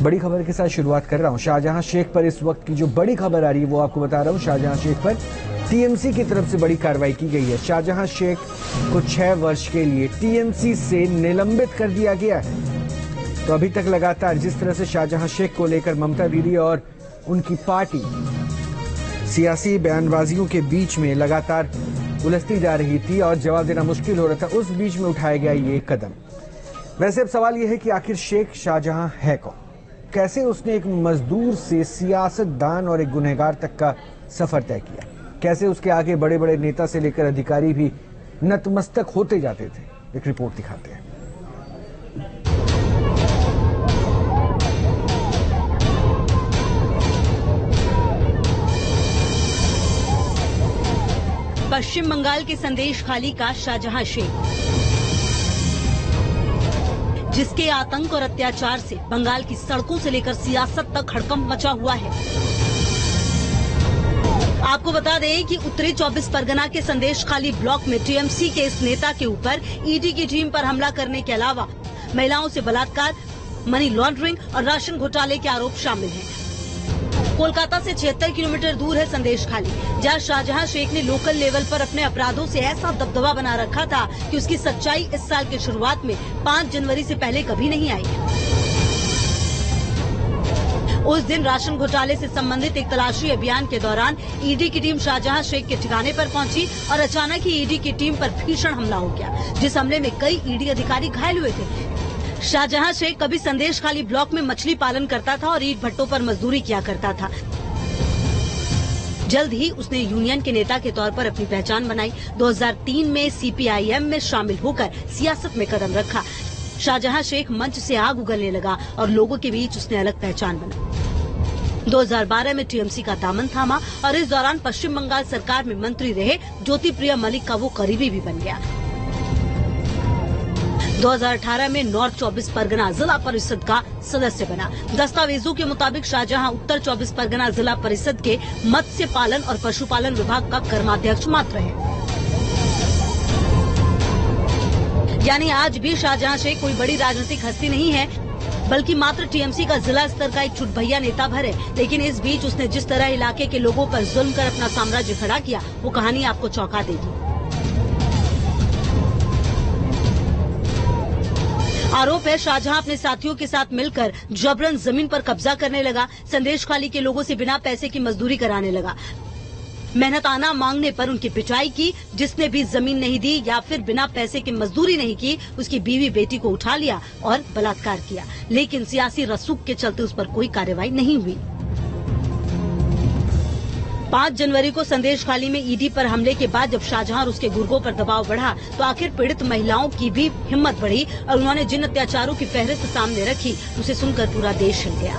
बड़ी खबर के साथ शुरुआत कर रहा हूं। शाहजहां शेख पर इस वक्त की जो बड़ी खबर आ रही है वो आपको बता रहा हूं। शाहजहां शेख पर टीएमसी की तरफ से बड़ी कार्रवाई की गई है। शाहजहां शेख को 6 वर्ष के लिए टीएमसी से निलंबित कर दिया गया है। तो अभी तक लगातार जिस तरह से शाहजहां शेख को लेकर ममता दीदी और उनकी पार्टी सियासी बयानबाजियों के बीच में लगातार उलझती जा रही थी और जवाब देना मुश्किल हो रहा था, उस बीच में उठाया गया ये कदम। वैसे अब सवाल यह है कि आखिर शेख शाहजहां है कौन? कैसे उसने एक मजदूर से सियासतदान और एक गुनहगार तक का सफर तय किया? कैसे उसके आगे बड़े बड़े नेता से लेकर अधिकारी भी नतमस्तक होते जाते थे? एक रिपोर्ट दिखाते हैं। पश्चिम बंगाल के संदेश खाली का शाहजहां शेख, जिसके आतंक और अत्याचार से बंगाल की सड़कों से लेकर सियासत तक हड़कंप मचा हुआ है। आपको बता दें कि उत्तरी 24 परगना के संदेश खाली ब्लॉक में टीएमसी के इस नेता के ऊपर ईडी की टीम पर हमला करने के अलावा महिलाओं से बलात्कार, मनी लॉन्ड्रिंग और राशन घोटाले के आरोप शामिल हैं। कोलकाता से 76 किलोमीटर दूर है संदेश खाली, जहां शाहजहां शेख ने लोकल लेवल पर अपने अपराधों से ऐसा दबदबा बना रखा था कि उसकी सच्चाई इस साल की शुरुआत में 5 जनवरी से पहले कभी नहीं आई। उस दिन राशन घोटाले से संबंधित एक तलाशी अभियान के दौरान ईडी की टीम शाहजहां शेख के ठिकाने पर पहुंची और अचानक ही ईडी की टीम पर भीषण हमला हो गया, जिस हमले में कई ईडी अधिकारी घायल हुए थे। शाहजहां शेख कभी संदेश खाली ब्लॉक में मछली पालन करता था और ईंट भट्टों पर मजदूरी किया करता था। जल्द ही उसने यूनियन के नेता के तौर पर अपनी पहचान बनाई। 2003 में सीपीआईएम में शामिल होकर सियासत में कदम रखा। शाहजहां शेख मंच से आग उगलने लगा और लोगों के बीच उसने अलग पहचान बनाई। 2012 में टीएमसी का दामन थामा और इस दौरान पश्चिम बंगाल सरकार में मंत्री रहे ज्योतिप्रिया मलिक का वो करीबी भी बन गया। 2018 में नॉर्थ 24 परगना जिला परिषद का सदस्य बना। दस्तावेजों के मुताबिक शाहजहां उत्तर 24 परगना जिला परिषद के मत्स्य पालन और पशुपालन विभाग का कर्माध्यक्ष मात्र है। यानी आज भी शाहजहां शेख कोई बड़ी राजनीतिक हस्ती नहीं है, बल्कि मात्र टीएमसी का जिला स्तर का एक चुटभैया नेता भर है। लेकिन इस बीच उसने जिस तरह इलाके के लोगों पर जुल्म कर अपना साम्राज्य खड़ा किया, वो कहानी आपको चौंका देगी। आरोप है शाहजहां अपने साथियों के साथ मिलकर जबरन जमीन पर कब्जा करने लगा, संदेश खाली के लोगों से बिना पैसे की मजदूरी कराने लगा, मेहनताना मांगने पर उनकी पिटाई की। जिसने भी जमीन नहीं दी या फिर बिना पैसे की मजदूरी नहीं की, उसकी बीवी बेटी को उठा लिया और बलात्कार किया। लेकिन सियासी रसूख के चलते उस पर कोई कार्रवाई नहीं हुई। 5 जनवरी को संदेश खाली में ईडी पर हमले के बाद जब शाहजहां और उसके गुर्गों पर दबाव बढ़ा, तो आखिर पीड़ित महिलाओं की भी हिम्मत बढ़ी और उन्होंने जिन अत्याचारों की फहरिस्त सामने रखी, उसे सुनकर पूरा देश हिल गया।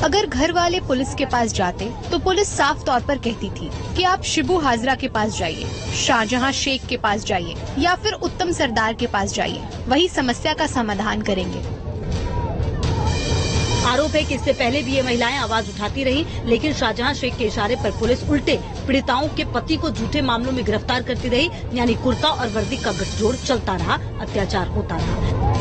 अगर घर वाले पुलिस के पास जाते तो पुलिस साफ तौर पर कहती थी कि आप शिबू हाजरा के पास जाइए, शाहजहां शेख के पास जाइए या फिर उत्तम सरदार के पास जाइए, वही समस्या का समाधान करेंगे। आरोप है कि इससे पहले भी ये महिलाएं आवाज उठाती रहीं, लेकिन शाहजहां शेख के इशारे पर पुलिस उल्टे पीड़िताओं के पति को झूठे मामलों में गिरफ्तार करती रही। यानी कुर्ता और वर्दी का गठजोड़ चलता रहा, अत्याचार होता रहा।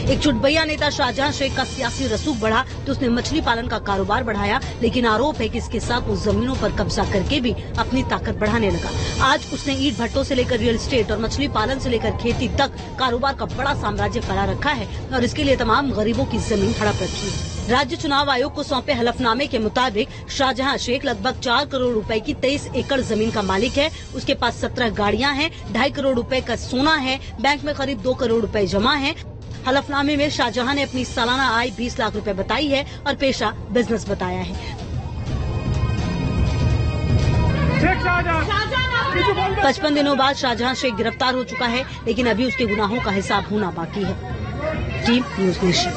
एक चुटभैया नेता शाहजहां शेख का सियासी रसूख बढ़ा तो उसने मछली पालन का कारोबार बढ़ाया, लेकिन आरोप है कि इसके साथ वो जमीनों पर कब्जा करके भी अपनी ताकत बढ़ाने लगा। आज उसने ईंट भट्टों से लेकर रियल एस्टेट और मछली पालन से लेकर खेती तक कारोबार का बड़ा साम्राज्य फैला रखा है और इसके लिए तमाम गरीबों की जमीन हड़प रखी है। राज्य चुनाव आयोग को सौंपे हलफनामे के मुताबिक शाहजहां शेख लगभग 4 करोड़ रुपए की 23 एकड़ जमीन का मालिक है। उसके पास 17 गाड़ियां हैं, 2.5 करोड़ रुपए का सोना है, बैंक में करीब 2 करोड़ रुपए जमा है। हलफनामे में शाहजहां ने अपनी सालाना आय 20 लाख रुपए बताई है और पेशा बिजनेस बताया है। 55 दिनों बाद शाहजहां शेख गिरफ्तार हो चुका है, लेकिन अभी उसके गुनाहों का हिसाब होना बाकी है। Team news nation.